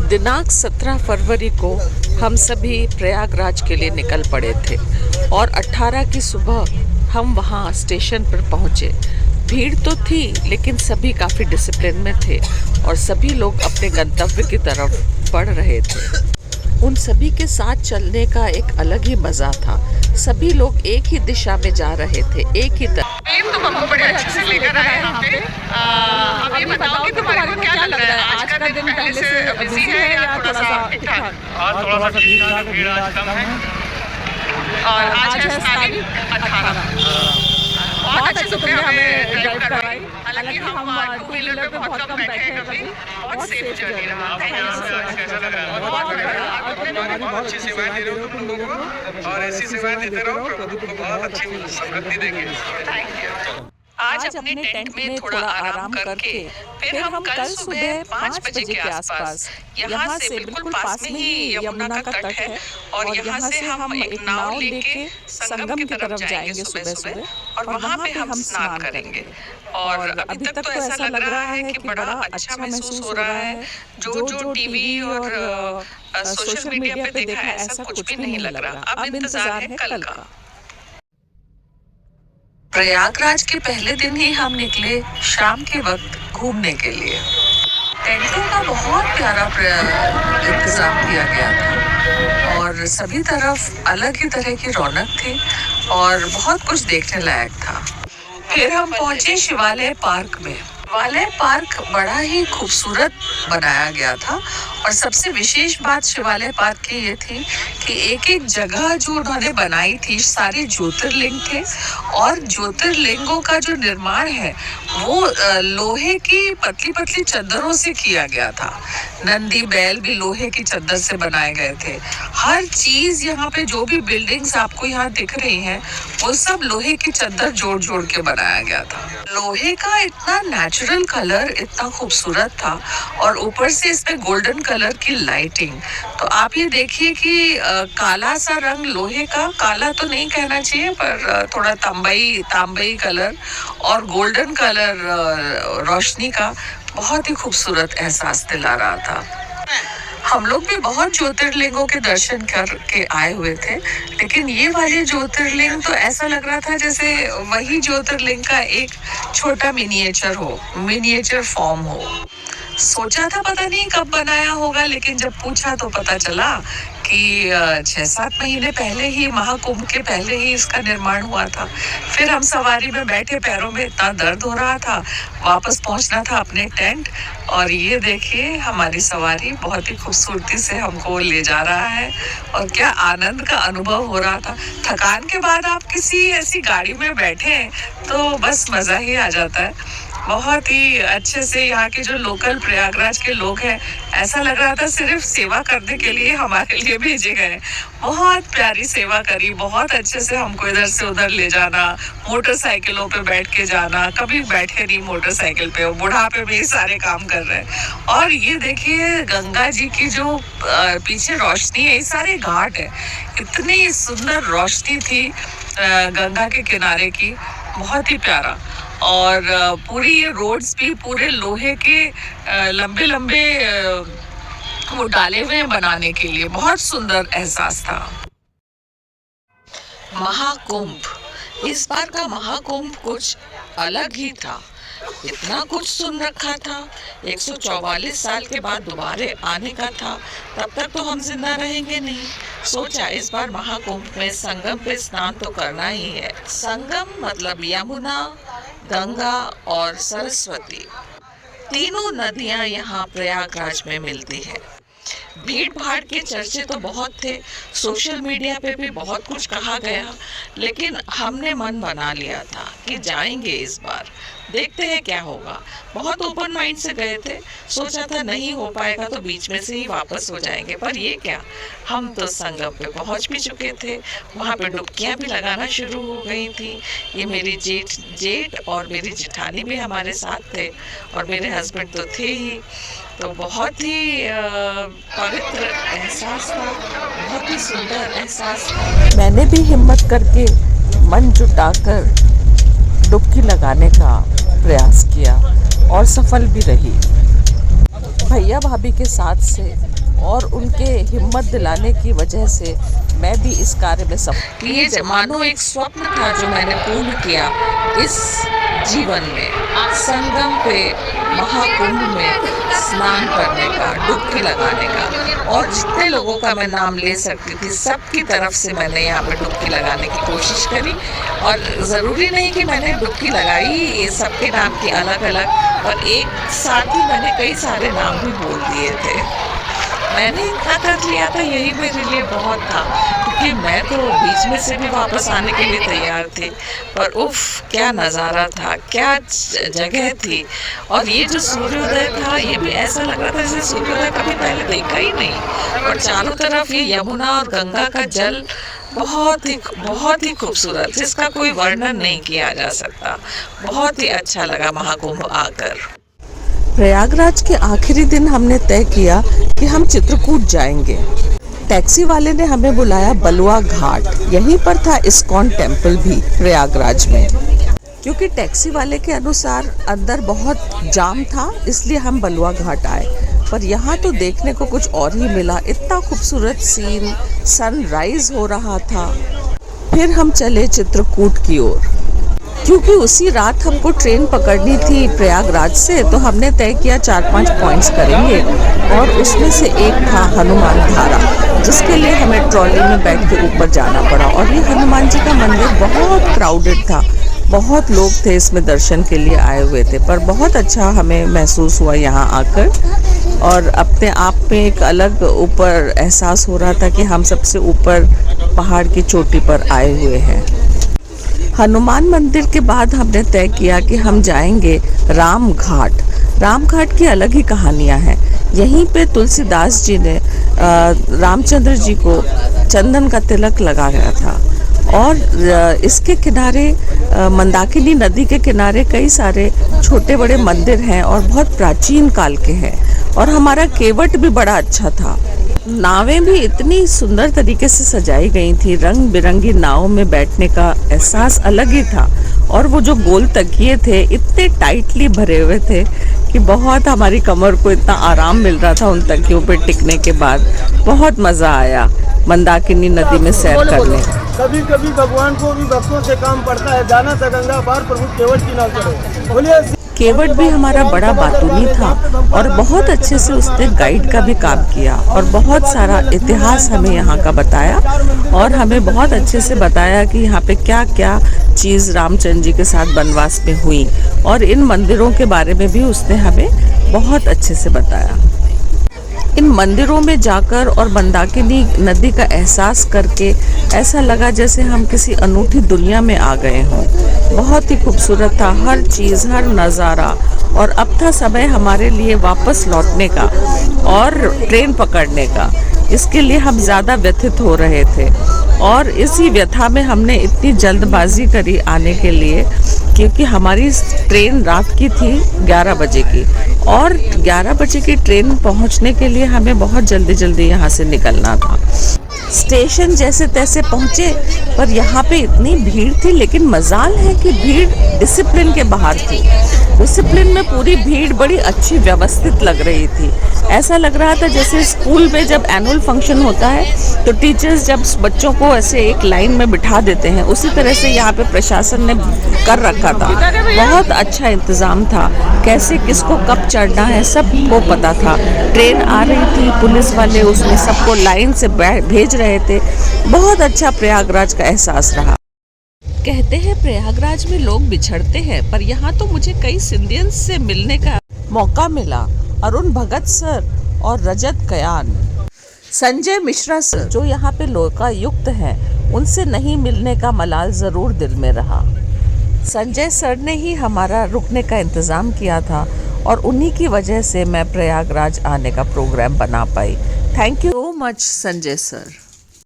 दिनांक 17 फरवरी को हम सभी प्रयागराज के लिए निकल पड़े थे और 18 की सुबह हम वहाँ स्टेशन पर पहुँचे। भीड़ तो थी लेकिन सभी काफ़ी डिसिप्लिन में थे और सभी लोग अपने गंतव्य की तरफ बढ़ रहे थे। उन सभी के साथ चलने का एक अलग ही मज़ा था। सभी लोग एक ही दिशा में जा रहे थे, एक ही तरफ। तुम हमको बड़े अच्छे से लेकर आए यहाँ पे। अब ये बताओ कि तुम्हारे को क्या लग रहा है, आज का दिन पहले से बिजी है या थोड़ा सा ठीक-ठाक? आज थोड़ा सा ठीक-ठाक, भीड़ आज कम है। और आज है तारीख 18। बहुत अच्छे से तुमने हमें ड्राइव कराई। हालांकि हम टू व्हीलर पे बहुत कम बैठे हैं कभी। बहुत सेफ जर्नी रहा। कैसा लगा? बहुत अच्छी सेवाएं दे रहे हो तुम लोगों को और ऐसी सेवाएं देते रहो, प्रभु को बहुत अच्छी समृद्धि देंगे। Thank you. आज अपने टेंट में थोड़ा आराम करके फिर हम कल सुबह 5 बजे के आसपास यहाँ से बिल्कुल पास में ही यमुना का तट है और यहाँ से हम एक नाव लेके संगम की तरफ जाएंगे सुबह और वहाँ पे हम स्नान करेंगे। और अभी तक तो ऐसा लग रहा है कि बड़ा अच्छा महसूस हो रहा है। जो टीवी और सोशल मीडिया पे देखा है ऐसा कुछ भी नहीं लग रहा। अब इंतजार है कल का। प्रयागराज के पहले दिन ही हम निकले शाम के वक्त घूमने के लिए। टेंटों का बहुत प्यारा इंतजाम किया गया था और सभी तरफ अलग ही तरह की रौनक थी और बहुत कुछ देखने लायक था। फिर हम पहुंचे शिवालय पार्क में। शिवालय पार्क बड़ा ही खूबसूरत बनाया गया था और सबसे विशेष बात शिवालय पार्क की ये थी कि एक एक जगह जो उन्होंने बनाई थी सारे ज्योतिर्लिंग थे और ज्योतिर्लिंगों का जो निर्माण है वो लोहे की पतली पतली चद्दरों से किया गया था। नंदी बैल भी लोहे की चद्दर से बनाए गए थे। हर चीज यहाँ पे जो भी बिल्डिंग्स आपको यहाँ दिख रही हैं वो सब लोहे की चद्दर जोड़ जोड़ के बनाया गया था। लोहे का इतना नेचुरल कलर इतना खूबसूरत था और ऊपर से इसमें गोल्डन कलर की लाइटिंग। तो आप ये देखिए कि काला सा रंग लोहे का, काला तो नहीं कहना चाहिए पर थोड़ा तांबई कलर और गोल्डन कलर रोशनी का बहुत ही खूबसूरत एहसास दिला रहा था। हम लोग भी बहुत ज्योतिर्लिंगों के दर्शन करके आए हुए थे लेकिन ये वाले ज्योतिर्लिंग तो ऐसा लग रहा था जैसे वही ज्योतिर्लिंग का एक छोटा मिनिएचर फॉर्म हो। सोचा था पता नहीं कब बनाया होगा लेकिन जब पूछा तो पता चला कि 6-7 महीने पहले ही, महाकुंभ के पहले ही इसका निर्माण हुआ था। फिर हम सवारी में बैठे, पैरों में इतना दर्द हो रहा था, वापस पहुंचना था अपने टेंट और ये देखिए हमारी सवारी बहुत ही खूबसूरती से हमको ले जा रहा है और क्या आनंद का अनुभव हो रहा था। थकान के बाद आप किसी ऐसी गाड़ी में बैठे तो बस मजा ही आ जाता है। बहुत ही अच्छे से यहाँ के जो लोकल प्रयागराज के लोग हैं ऐसा लग रहा था सिर्फ सेवा करने के लिए हमारे लिए भेजे गए। बहुत प्यारी सेवा करी, बहुत अच्छे से हमको इधर से उधर ले जाना, मोटरसाइकिलों पे बैठ के जाना। कभी बैठे नहीं मोटरसाइकिल पे, बुढ़ापे में ये सारे काम कर रहे हैं। और ये देखिए गंगा जी की जो पीछे रोशनी है, ये सारे घाट है, इतनी सुंदर रोशनी थी गंगा के किनारे की, बहुत ही प्यारा। और पूरी ये रोड्स भी पूरे लोहे के लंबे लंबे वो डाले हुए हैं बनाने के लिए, बहुत सुंदर एहसास था। महाकुंभ, इस बार का महाकुंभ कुछ अलग ही था। इतना कुछ सुन रखा था, 144 साल के बाद दोबारा आने का था, तब तक तो हम जिंदा रहेंगे नहीं। सोचा इस बार महाकुंभ में संगम पे स्नान तो करना ही है। संगम मतलब यमुना, गंगा और सरस्वती, तीनों नदियां यहाँ प्रयागराज में मिलती है। भीड़ भाड़ के चर्चे तो बहुत थे, सोशल मीडिया पे भी बहुत कुछ कहा गया, लेकिन हमने मन बना लिया था कि जाएंगे इस बार, देखते हैं क्या होगा। बहुत ओपन माइंड से गए थे, सोचा था नहीं हो पाएगा तो बीच में से ही वापस हो जाएंगे, पर ये क्या, हम तो संगम पे पहुंच भी चुके थे। वहाँ पे डुबकियां भी लगाना शुरू हो गई थी। ये मेरी जेठ और मेरी जेठानी भी हमारे साथ थे और मेरे हस्बैंड तो थे ही। तो बहुत ही पवित्र एहसास था, बहुत ही सुंदर एहसास था। मैंने भी हिम्मत करके मन जुटाकर डुबकी लगाने का प्रयास किया और सफल भी रही। भैया भाभी के साथ से और उनके हिम्मत दिलाने की वजह से मैं भी इस कार्य में सफल। ये मानो एक स्वप्न था जो मैंने पूर्ण किया इस जीवन में। संगम पे महाकुंभ में स्नान करने का, डुबकी लगाने का, और जितने लोगों का मैं नाम ले सकती थी सबकी तरफ से मैंने यहाँ पे डुबकी लगाने की कोशिश करी। और ज़रूरी नहीं कि मैंने डुबकी लगाई, ये सबके नाम की अलग अलग, और एक साथ ही मैंने कई सारे नाम भी बोल दिए थे। मैंने इतना कर लिया था, यही मेरे लिए बहुत था, क्योंकि मैं तो बीच में से भी वापस आने के लिए तैयार थी। पर उफ, क्या नज़ारा था, क्या जगह थी। और ये जो सूर्योदय था, ये भी ऐसा लग रहा था जैसे सूर्योदय कभी पहले देखा ही नहीं। और चारों तरफ ये यमुना और गंगा का जल बहुत ही खूबसूरत, जिसका कोई वर्णन नहीं किया जा सकता। बहुत ही अच्छा लगा महाकुंभ आकर। प्रयागराज के आखिरी दिन हमने तय किया कि हम चित्रकूट जाएंगे। टैक्सी वाले ने हमें बुलाया बलुआ घाट, यहीं पर था इस्कॉन टेम्पल भी प्रयागराज में। क्योंकि टैक्सी वाले के अनुसार अंदर बहुत जाम था, इसलिए हम बलुआ घाट आए। पर यहाँ तो देखने को कुछ और ही मिला, इतना खूबसूरत सीन, सनराइज हो रहा था। फिर हम चले चित्रकूट की ओर। क्योंकि उसी रात हमको ट्रेन पकड़नी थी प्रयागराज से, तो हमने तय किया 4-5 पॉइंट्स करेंगे, और उसमें से एक था हनुमान धारा, जिसके लिए हमें ट्रॉली में बैठ के ऊपर जाना पड़ा। और ये हनुमान जी का मंदिर बहुत क्राउडेड था, बहुत लोग थे इसमें दर्शन के लिए आए हुए थे। पर बहुत अच्छा हमें महसूस हुआ यहाँ आकर, और अपने आप में एक अलग ऊपर एहसास हो रहा था कि हम सबसे ऊपर पहाड़ की चोटी पर आए हुए हैं। हनुमान मंदिर के बाद हमने तय किया कि हम जाएंगे राम घाट। राम घाट की अलग ही कहानियाँ हैं। यहीं पे तुलसीदास जी ने रामचंद्र जी को चंदन का तिलक लगाया था, और इसके किनारे मंदाकिनी नदी के किनारे कई सारे छोटे बड़े मंदिर हैं और बहुत प्राचीन काल के हैं। और हमारा केवट भी बड़ा अच्छा था। नावें भी इतनी सुंदर तरीके से सजाई गई थी, रंग बिरंगी नावों में बैठने का एहसास अलग ही था। और वो जो गोल तकिए थे इतने टाइटली भरे हुए थे कि बहुत हमारी कमर को इतना आराम मिल रहा था उन तकियों पे टिकने के बाद। बहुत मज़ा आया मंदाकिनी नदी में सैर करने। कभी कभी भगवान को भी भक्तों से काम पड़ता है, जाना था गंगा पार, प्रभु केवट की नाव चढ़ो। बोलिए। केवट भी हमारा बड़ा बातूनी था, और बहुत अच्छे से उसने गाइड का भी काम किया, और बहुत सारा इतिहास हमें यहाँ का बताया, और हमें बहुत अच्छे से बताया कि यहाँ पे क्या क्या चीज़ रामचंद्र जी के साथ वनवास में हुई। और इन मंदिरों के बारे में भी उसने हमें बहुत अच्छे से बताया। इन मंदिरों में जाकर और मंदाकिनी नदी का एहसास करके ऐसा लगा जैसे हम किसी अनूठी दुनिया में आ गए हों। बहुत ही खूबसूरत था हर चीज़, हर नज़ारा। और अब था समय हमारे लिए वापस लौटने का और ट्रेन पकड़ने का। इसके लिए हम ज़्यादा व्यथित हो रहे थे, और इसी व्यथा में हमने इतनी जल्दबाजी करी आने के लिए, क्योंकि हमारी ट्रेन रात की थी 11 बजे की, और 11 बजे की ट्रेन पहुंचने के लिए हमें बहुत जल्दी यहाँ से निकलना था। स्टेशन जैसे तैसे पहुंचे, पर यहाँ पे इतनी भीड़ थी, लेकिन मजाल है कि भीड़ डिसिप्लिन के बाहर थी। डिसिप्लिन में पूरी भीड़ बड़ी अच्छी व्यवस्थित लग रही थी। ऐसा लग रहा था जैसे स्कूल में जब एनुअल फंक्शन होता है तो टीचर्स जब बच्चों को ऐसे एक लाइन में बिठा देते हैं, उसी तरह से यहाँ पे प्रशासन ने कर रखा था। बहुत अच्छा इंतज़ाम था, कैसे किसको कब चढ़ना है सबको पता था। ट्रेन आ रही थी, पुलिस वाले उसमें सबको लाइन से भेज रहे थे। बहुत अच्छा प्रयागराज का एहसास रहा। कहते हैं प्रयागराज में लोग बिछड़ते हैं, पर यहाँ तो मुझे कई सिंधियंस से मिलने का मौका मिला। अरुण भगत सर और रजत कयान, संजय मिश्रा सर, जो यहाँ पे लोकायुक्त हैं, उनसे नहीं मिलने का मलाल ज़रूर दिल में रहा। संजय सर ने ही हमारा रुकने का इंतज़ाम किया था, और उन्हीं की वजह से मैं प्रयागराज आने का प्रोग्राम बना पाई। Thank you so much Sanjay sir.